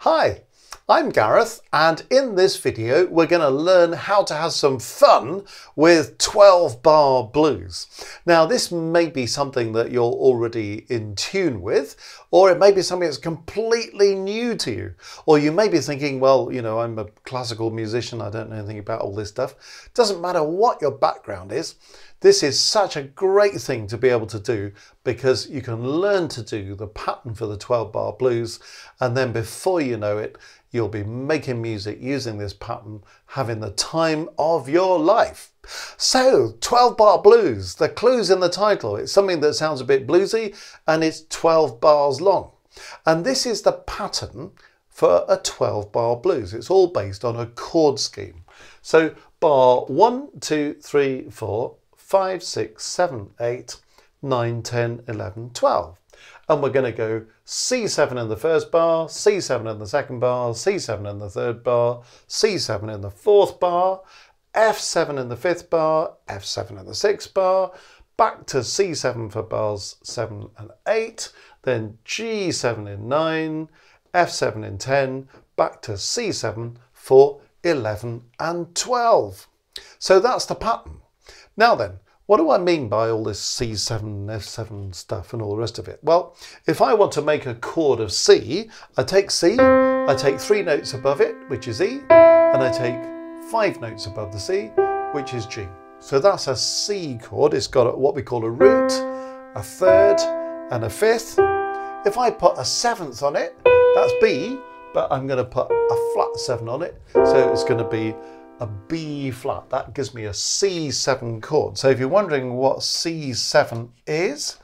Hi, I'm Gareth, and in this video we're going to learn how to have some fun with 12-bar blues. Now this may be something that you're already in tune with, or it may be something that's completely new to you. Or you may be thinking, well, you know, I'm a classical musician, I don't know anything about all this stuff. Doesn't matter what your background is. This is such a great thing to be able to do because you can learn to do the pattern for the 12-bar blues, and then before you know it, you'll be making music using this pattern, having the time of your life. So, 12-bar blues, the clue's in the title. It's something that sounds a bit bluesy and it's 12 bars long. And this is the pattern for a 12-bar blues. It's all based on a chord scheme. So, bar 1, 2, 3, 4, 5, 6, 7, 8, 9, 10, 11, 12. And we're going to go C7 in the first bar, C7 in the second bar, C7 in the third bar, C7 in the fourth bar, F7 in the fifth bar, F7 in the sixth bar, back to C7 for bars 7 and 8, then G7 in 9, F7 in 10, back to C7 for 11 and 12. So that's the pattern. Now then, what do I mean by all this C7, F7 stuff and all the rest of it? Well, if I want to make a chord of C, I take C, I take 3 notes above it, which is E, and I take 5 notes above the C, which is G. So that's a C chord. It's got what we call a root, a third, and a fifth. If I put a 7th on it, that's B, but I'm going to put a flat 7 on it, so it's going to be a B flat. That gives me a C7 chord. So if you're wondering what C7 is,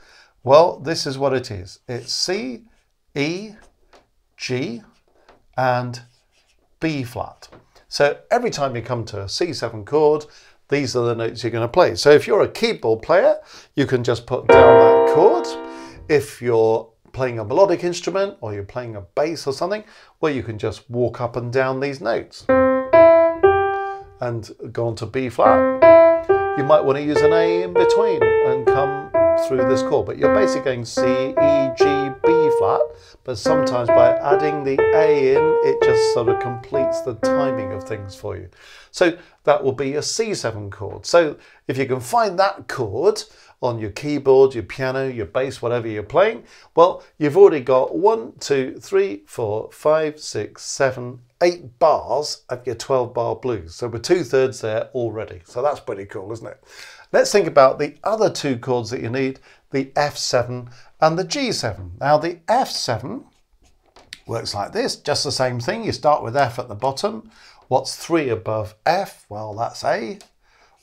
well, this is what it is. It's C, E, G, and B flat. So every time you come to a C7 chord, these are the notes you're going to play. So if you're a keyboard player, you can just put down that chord. If you're playing a melodic instrument or you're playing a bass or something, well, you can just walk up and down these notes and go on to B flat. You might want to use an A in between and come through this chord, but you're basically going C, E, G, B flat, but sometimes by adding the A in, it just sort of completes the timing of things for you. So that will be a C7 chord. So if you can find that chord on your keyboard, your piano, your bass, whatever you're playing, well, you've already got 1, 2, 3, 4, 5, 6, 7, 8 bars of your 12-bar blues. So we're 2/3 there already. So that's pretty cool, isn't it? Let's think about the other 2 chords that you need, the F7 and the G7. Now the F7 works like this, just the same thing. You start with F at the bottom. What's 3 above F? Well, that's A.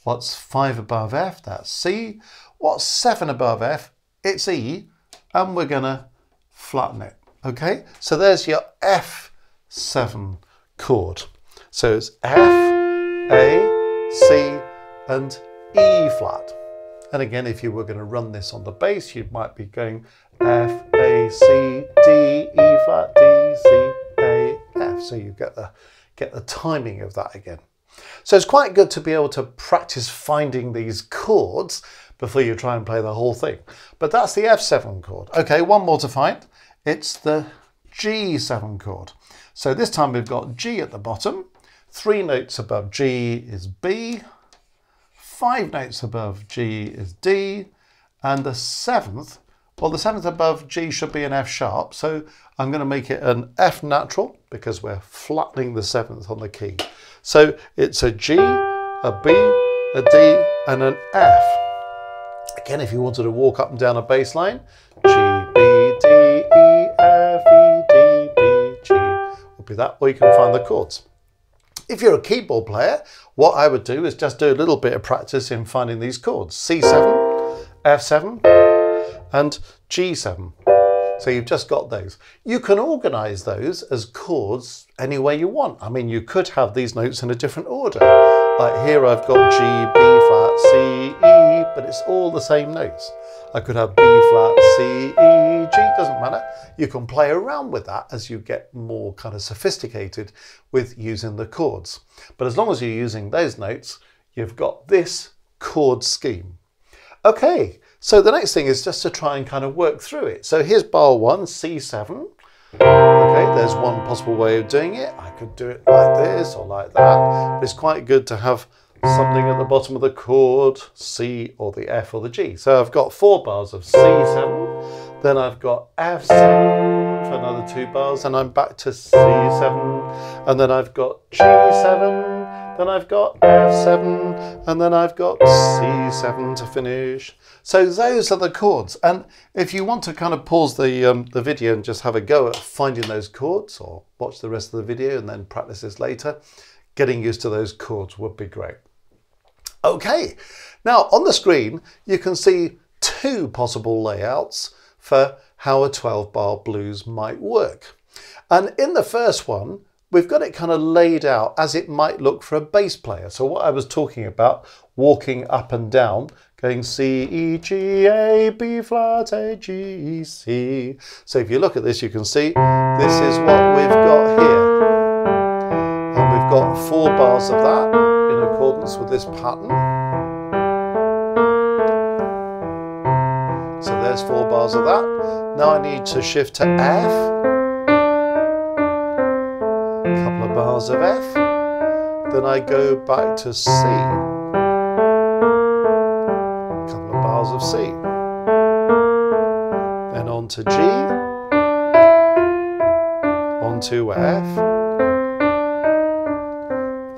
What's 5 above F? That's C. What's 7 above F? It's E. And we're gonna flatten it, okay? So there's your F7 chord. So it's F, A, C, and E flat. And again, if you were going to run this on the bass, you might be going F, A, C, D, E flat, D, C, A, F. So you get the timing of that again. So it's quite good to be able to practice finding these chords before you try and play the whole thing. But that's the F7 chord. Okay, one more to find. It's the G7 chord. So this time we've got G at the bottom, 3 notes above G is B, 5 notes above G is D, and the 7th, well, the 7th above G should be an F sharp, so I'm going to make it an F natural because we're flattening the 7th on the key. So it's a G, a B, a D, and an F. Again, if you wanted to walk up and down a bass line, G, B, D, E, F, E, D, B, G, would be that, or you can find the chords. If you're a keyboard player, what I would do is just do a little bit of practice in finding these chords. C7, F7, and G7. So you've just got those. You can organize those as chords any way you want. I mean, you could have these notes in a different order. Like here I've got G, B flat, C, E, but it's all the same notes. I could have B flat, C, E, G, doesn't matter. You can play around with that as you get more kind of sophisticated with using the chords. But as long as you're using those notes, you've got this chord scheme. Okay, so the next thing is just to try and kind of work through it. So here's bar 1, C7. Okay, there's one possible way of doing it. I could do it like this or like that. But it's quite good to have something at the bottom of the chord, C or the F or the G. So I've got 4 bars of C7, then I've got F7 for another 2 bars, and I'm back to C7, and then I've got G7, then I've got F7, and then I've got C7 to finish. So those are the chords. And if you want to kind of pause the video and just have a go at finding those chords, or watch the rest of the video and then practice this later, getting used to those chords would be great. Okay, now on the screen you can see 2 possible layouts for how a 12-bar blues might work. And in the first one, we've got it kind of laid out as it might look for a bass player. So what I was talking about, walking up and down, going C, E, G, A, B flat, A, G, C. So if you look at this, you can see this is what we've got here. And we've got 4 bars of that in accordance with this pattern. So there's 4 bars of that. Now I need to shift to F. A couple of bars of F. Then I go back to C. A couple of bars of C. Then on to G. On to F.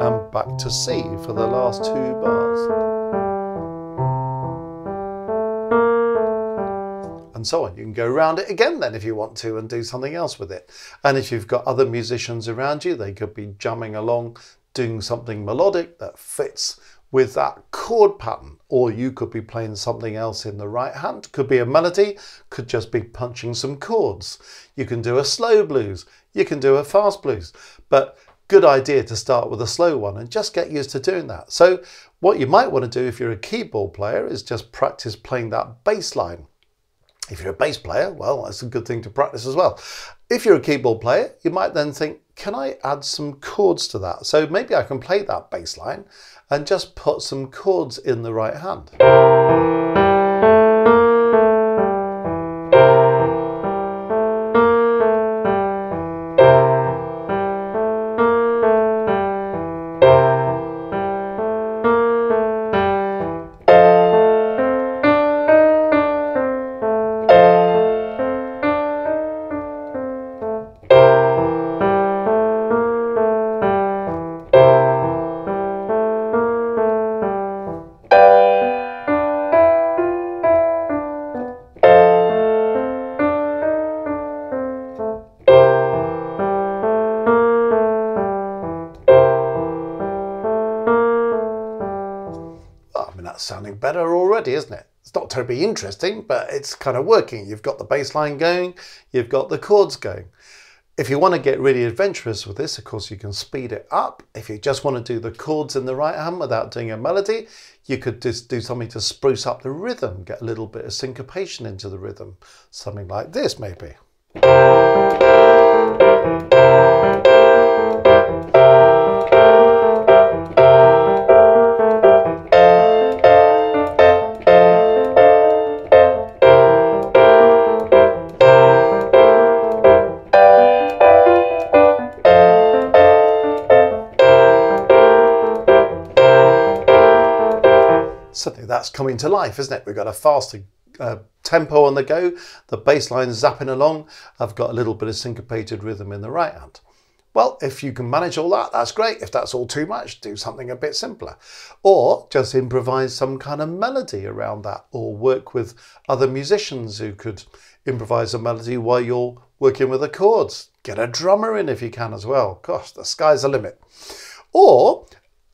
And back to C for the last 2 bars. And so on. You can go around it again then if you want to and do something else with it. And if you've got other musicians around you, they could be jamming along, doing something melodic that fits with that chord pattern. Or you could be playing something else in the right hand. Could be a melody, could just be punching some chords. You can do a slow blues, you can do a fast blues. But good idea to start with a slow one and just get used to doing that. So what you might want to do if you're a keyboard player is just practice playing that bass line. If you're a bass player, well, that's a good thing to practice as well. If you're a keyboard player, you might then think, can I add some chords to that? So maybe I can play that bass line and just put some chords in the right hand. Sounding better already, isn't it? It's not terribly interesting, but it's kind of working. You've got the bass line going, you've got the chords going. If you want to get really adventurous with this, of course, you can speed it up. If you just want to do the chords in the right hand without doing a melody, you could just do something to spruce up the rhythm, get a little bit of syncopation into the rhythm. Something like this, maybe. Suddenly that's coming to life, isn't it? We've got a faster tempo on the go, the bass line zapping along, I've got a little bit of syncopated rhythm in the right hand. Well, if you can manage all that, that's great. If that's all too much, do something a bit simpler. Or just improvise some kind of melody around that, or work with other musicians who could improvise a melody while you're working with the chords. Get a drummer in if you can as well. Gosh, the sky's the limit. Or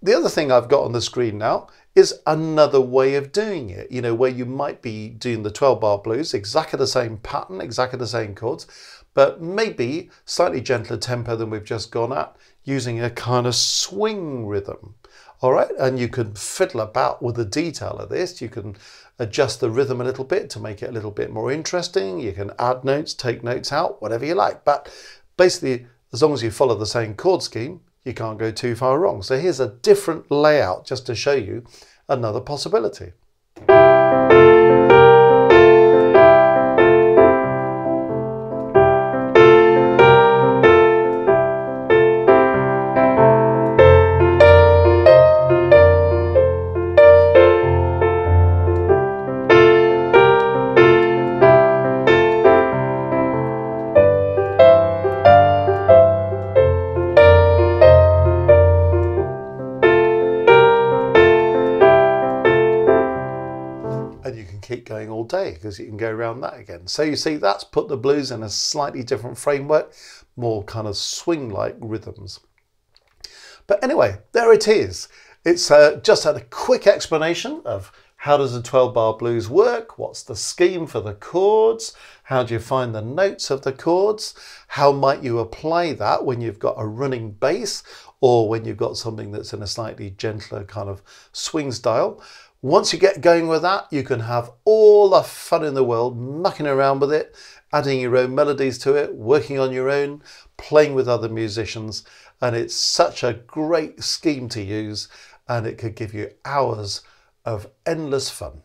the other thing I've got on the screen now is another way of doing it, you know, where you might be doing the 12-bar blues, exactly the same pattern, exactly the same chords, but maybe slightly gentler tempo than we've just gone at, using a kind of swing rhythm. All right, and you can fiddle about with the detail of this. You can adjust the rhythm a little bit to make it a little bit more interesting. You can add notes, take notes out, whatever you like. But basically, as long as you follow the same chord scheme, you can't go too far wrong. So here's a different layout just to show you another possibility. And you can keep going all day because you can go around that again. So you see, that's put the blues in a slightly different framework, more kind of swing-like rhythms. But anyway, there it is. It's just had a quick explanation of how does a 12-bar blues work, what's the scheme for the chords, how do you find the notes of the chords, how might you apply that when you've got a running bass or when you've got something that's in a slightly gentler kind of swing style. Once you get going with that, you can have all the fun in the world mucking around with it, adding your own melodies to it, working on your own, playing with other musicians, and it's such a great scheme to use, and it could give you hours of endless fun.